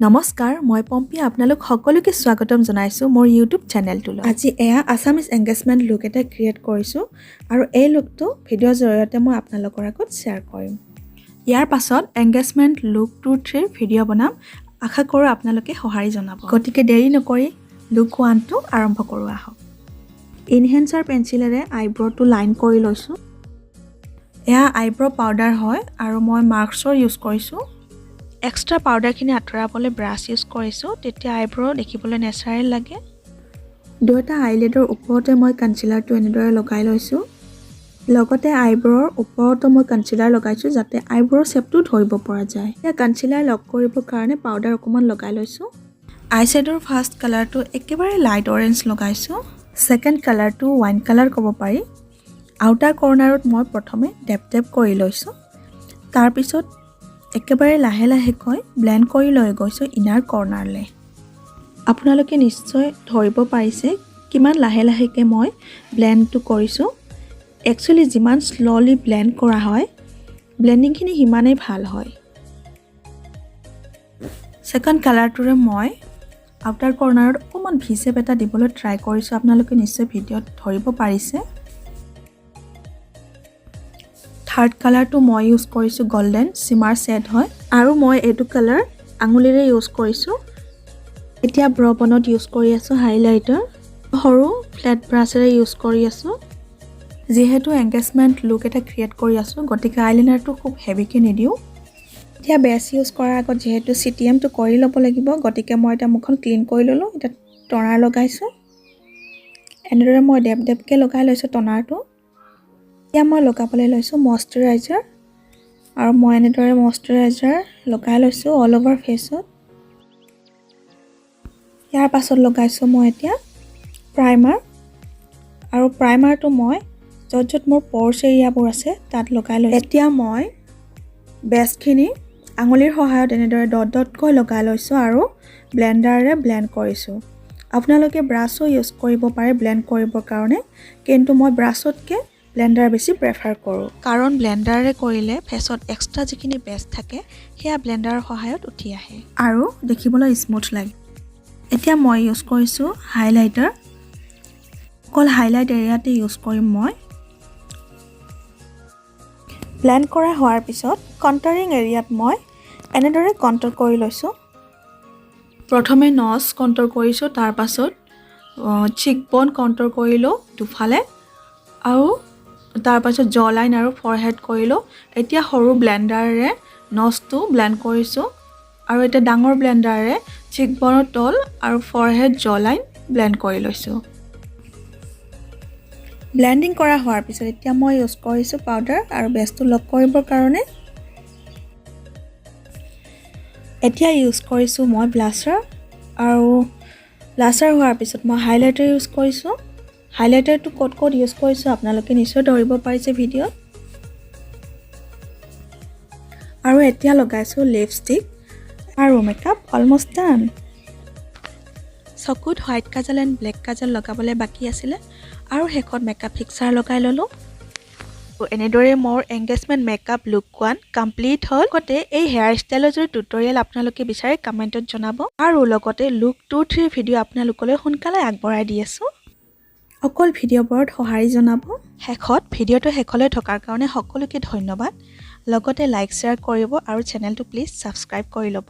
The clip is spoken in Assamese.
নমস্কাৰ মই পম্পী আপোনালোক সকলোকে স্বাগতম জনাইছো মোৰ YouTube চেনেলটোলৈ আজি এয়া আসামিজ এংগেজমেন্ট লুক এটা ক্ৰিয়েট কৰিছো আৰু এই লুকটো ভিডিঅ'ৰ জৰিয়তে মই আপোনালোকৰ আগত শ্বেয়াৰ কৰিম ইয়াৰ পাছত এংগেজমেন্ট লুক 2-3 ভিডিঅ' বনাম আশা কৰো আপোনালোকে সহায় জনাব গতিকে দেৰি নকৰি লুক 1 টো আৰম্ভ কৰো আহক ইনহেন্সাৰ পেন্সিলেৰে আইব্ৰটো লাইন কৰি লৈছো এয়া আইব্ৰ পাউডাৰ হয় আৰু মই মাৰ্কছৰ ইউজ কৰিছো এক্সট্ৰা পাউডাৰখিনি আঁতৰাবলৈ ব্ৰাছ ইউজ কৰিছো তেতিয়া আইব্ৰ দেখিবলৈ নেচাৰেল লাগে দুটা আইলেডৰ ওপৰতে মই কনচিলাৰটো এনেদৰে লগাই লৈছো লগতে আইব্ৰৰ ওপৰতো মই কনচিলাৰ লগাইছো যাতে আইব্ৰৰ শেপটো ধৰিব পৰা যায় এতিয়া কনচিলাৰ লক কৰিবৰ কাৰণে পাউডাৰ অকমান লগাই লৈছো আইশ্যাডোৰ ফাৰ্ষ্ট কালাৰটো একেবাৰে লাইট অৰেঞ্জ লগাইছো সেকেন্ড কালাৰটো ওয়াইন কালাৰ ক'ব পাৰি আউটাৰ কৰ্নাৰত মই প্ৰথমে ডেপ কৰি লৈছো তাৰ পিছত একেবাৰে লাহে লাহেকৈ ব্লেন্ড কৰি লৈ গৈছো ইনাৰ কৰ্নাৰলে আপোনালোকে নিশ্চয় ধৰিব পাৰিছে কিমান লাহে লাহেকে মই ব্লেন্ডটো কৰিছো একচুয়ালি যিমান স্লোলি ব্লেন্ড কৰা হয় ব্লেন্ডিংখিনি হিমানেই ভাল হয় সেকেন্ড কালাৰটোৰে মই আউটাৰ কৰ্নাৰত অকমান ভিসেপ এটা দিবলৈ ট্ৰাই কৰিছো আপোনালোকে নিশ্চয় ভিডিঅ'ত ধৰিব পাৰিছে থাৰ্ড কালাৰটো মই ইউজ কৰিছো গোল্ডেন সিমাৰ শেড হয় আৰু মই এটো কালাৰ আঙুলিৰে ইউজ কৰিছো এতিয়া ব্ৰ বনত ইউজ কৰি আছো হাইলাইটাৰ হৰু ফ্ল্যাট ব্ৰাছেৰে ইউজ কৰি আছো যেহেতু এংগেজমেন্ট লুক এটা ক্ৰিয়েট কৰি আছো গতিকে আইলাইনাৰটো খুব হেভিকে নিদিও এতিয়া বেছ ইউজ কৰাৰ আগত যেহেতু সিটিএমটো কৰি ল'ব লাগিব গতিকে মই এটা মুখখন ক্লিন কৰি ললো এটা টনাৰ লগাইছো এনেদৰে মই ডেপকে লগাই লৈছো টনাৰটো এতিয়া মই লগাবলৈ লৈছো ময়শ্চাৰাইজাৰ আৰু মই এনেদৰে ময়শ্চাৰাইজাৰ লগাই লৈছো অল ওভাৰ ফেছত ইয়াৰ পাছত লগাইছো মই এতিয়া প্ৰাইমাৰ আৰু প্ৰাইমাৰটো মই য'ত মোৰ প'ৰ্ছ এৰিয়াবোৰ আছে তাত লগাই লৈছো এতিয়া মই বেছখিনি আঙুলিৰ সহায়ত এনেদৰে ডটকৈ লগাই লৈছো আৰু ব্লেন্ডাৰেৰে ব্লেন্ড কৰিছো আপোনালোকে ব্ৰাছো ইউজ কৰিব পাৰে ব্লেন্ড কৰিবৰ কাৰণে কিন্তু মই ব্ৰাছতকে ব্লেন্ডাৰ বেছি প্ৰেফাৰ কৰো কাৰণ ব্লেন্ডাৰে কৰিলে ফেছত এক্সট্ৰা যিখিনি বেছ থাকে হেয়া ব্লেন্ডাৰৰ সহায়ত উঠি আহে আৰু দেখিবলৈ স্মুথ লাগে এতিয়া মই ইউজ কৰিছো হাইলাইটাৰ কল হাইলাইট এৰিয়াতে ইউজ কৰিম মই ব্লেন্ড কৰা হোৱাৰ পিছত কন্টাৰিং এৰিয়াত মই এনেদৰে কন্ট্ৰোল কৰি লৈছো প্ৰথমে নজ কন্ট্ৰোল কৰিছো তাৰ পাছত চিকবন কন্ট্ৰোল কৰিলো দুফালে আৰু তাৰ পাছত জ লাইন আৰু ফৰহেড কৰিলো এতিয়া সৰু ব্লেন্ডাৰেৰে নজটো ব্লেন্ড কৰিছো আৰু এটা ডাঙৰ ব্লেন্ডাৰেৰে চিকবনৰ তল আৰু ফৰহেড জ লাইন ব্লেন্ড কৰি লৈছো ব্লেন্ডিং কৰা হোৱাৰ পিছত এতিয়া মই ইউজ কৰিছো পাউডাৰ আৰু বেছটো লক কৰিবৰ কাৰণে এতিয়া ইউজ কৰিছো মই ব্লাছাৰ আৰু ব্লাছাৰ হোৱাৰ পিছত মই হাইলাইটাৰ ইউজ কৰিছো হাইলাইটাৰটো ক'ত ইউজ কৰিছো আপোনালোকে নিশ্চয় ধৰিব পাৰিছে ভিডিঅ'ত আৰু এতিয়া লগাইছো লিপষ্টিক আৰু মেকআপ অলমোষ্ট ডান চকুত হোৱাইট কাজল এণ্ড ব্লেক কাজল লগাবলৈ বাকি আছিলে আৰু হেকত মেকআপ ফিক্সাৰ লগাই ললো এনেদৰে মোৰ এংগেজমেন্ট মেকআপ লুক 1 কমপ্লিট হ'ল গতে এই হেয়াৰ ষ্টাইলৰ যদি টিউটৰিয়েল আপোনালোকে বিচাৰে কমেন্টত জনাব আৰু লগতে লুক 2-3 ভিডিঅ' আপোনালোকলৈ সোনকালে আগবঢ়াই দি আছো অকল ভিডিঅ'বোৰত সহায় জনাব হেকত ভিডিঅ'টো হেকলৈ থকাৰ কাৰণে সকলোকে ধন্যবাদ লগতে লাইক শ্বেয়াৰ কৰিব আৰু চেনেলটো প্লিজ সাবস্ক্ৰাইব কৰি ল'ব